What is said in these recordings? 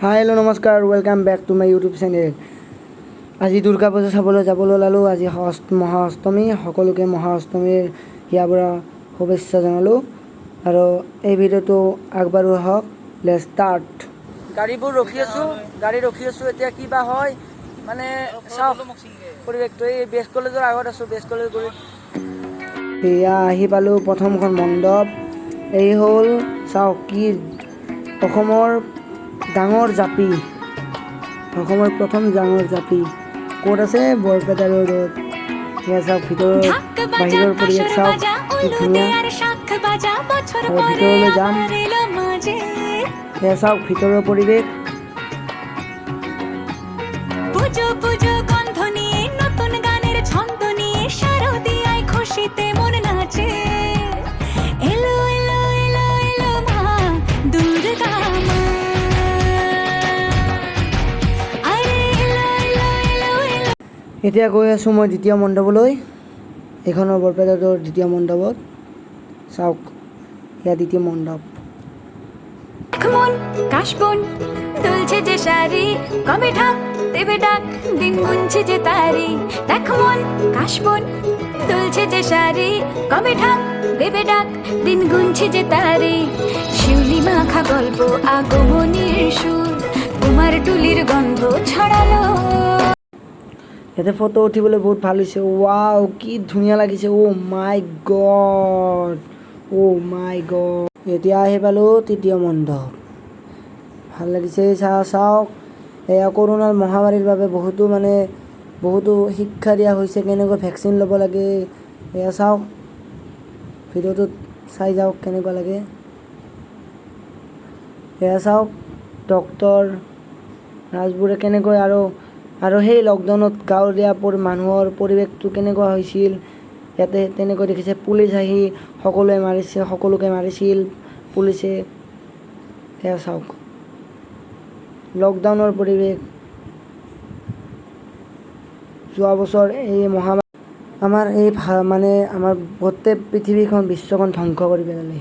হাই hello' নমস্কাৰ, welcome back to my YouTube channel. আজি দুৰ্গা পূজা চাবলৈ যাবলৈ ওলালোঁ। আজি মহা অষ্টমী, সকলোকে মহা অষ্টমীৰ হিয়াৰ পৰা শুভেচ্ছা জনালোঁ। আৰু এই ভিডিঅ'টো আগবাঢ়ো আহক, লেটছ ষ্টাৰ্ট। গাড়ী ৰখি আছোঁ, এতিয়া কিবা হয় মানে চাওক পৰিৱেশটো। এই বেষ্ট কলেজৰ আগত আছোঁ, বেষ্ট কলেজ গৈ এয়া আহি পালোঁ প্ৰথমখন মণ্ডপ। এই হ'ল চাওক কি অসমৰ ডাঙৰ জাপি, অসমৰ প্ৰথম ডাঙৰ জাপি ক'ত আছে? বৰপেটা ৰোডত। সেয়া চাওক ভিতৰৰ বাহিৰৰ পৰিৱেশ চাওক কি ধুনীয়া। আৰু ভিতৰলৈ যাম, সেয়া চাওক ভিতৰৰ পৰিৱেশ। এতিয়া গৈ আছোঁ মই দ্বিতীয় মণ্ডপলৈ, এইখনৰ বৰপেটাৰ দ্বিতীয় মণ্ডপত। চাওক এয়া দ্বিতীয় মণ্ডপ। কাশবন দুলছে যে শাড়ি, কবে ঢাক দেবে ডাক, দিন গুনছে যে তারি। দেখ মন কাশবন দুলছে যে শাড়ি, কবে ঢাক দেবে ডাক, দিন গুনছে যে তারি। শিউলি মাখা গল্প, আগমনীর সুর, তোমার টুলির গন্ধ ছড়ালো। ইয়াতে ফটো উঠিবলৈ বহুত ভাল হৈছে। ৱাও কি ধুনীয়া লাগিছে। অ' মাই গড, অ' মাই গড। এতিয়া আহি পালোঁ তৃতীয় মণ্ডপ। ভাল লাগিছে। চাওক এয়া কৰোণাৰ মহামাৰীৰ বাবে বহুতো শিক্ষা দিয়া হৈছে, কেনেকৈ ভেকচিন ল'ব লাগে। এয়া চাওক ভিডিঅ'টোত চাই যাওক কেনেকুৱা লাগে। এয়া চাওক ডক্তৰ নাৰ্ছবোৰে কেনেকৈ আৰু সেই লকডাউনত গাঁৱলীয়া মানুহৰ পৰিৱেশটো কেনেকুৱা হৈছিল ইয়াতে তেনেকৈ দেখিছে। পুলিচ আহি সকলোকে মাৰিছিল পুলিচে। সেয়া চাওক লকডাউনৰ পৰিৱেশ। যোৱা বছৰ এই মহামাৰী আমাৰ গোটেই পৃথিৱীখন বিশ্বখন ধ্বংস কৰি পেলালে।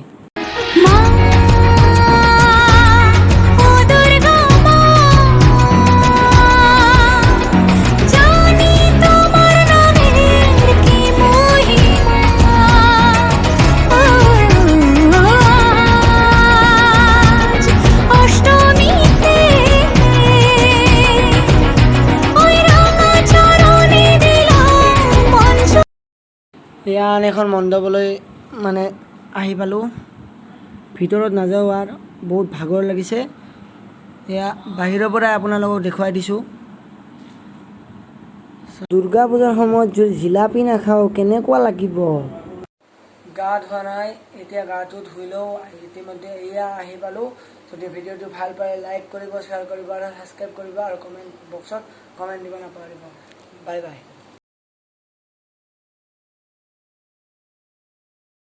এয়া আন এখন মণ্ডপলৈ আহি পালোঁ। ভিতৰত নাযাওঁ, আৰু বহুত ভাগৰ লাগিছে। এয়া বাহিৰৰ পৰাই আপোনালোকক দেখুৱাই দিছোঁ। দুৰ্গা পূজাৰ সময়ত যদি জিলাপি নাখাওঁ কেনেকুৱা লাগিব। গা ধোৱা নাই, এতিয়া গাটো ধুই লওঁ। ইতিমধ্যে এয়া আহি পালোঁ। যদি ভিডিঅ'টো ভাল পায় লাইক কৰিব, শ্বেয়াৰ কৰিব আৰু ছাবস্ক্ৰাইব কৰিব, আৰু কমেণ্ট বক্সত কমেণ্ট দিব নাপাহৰিব। Bye bye.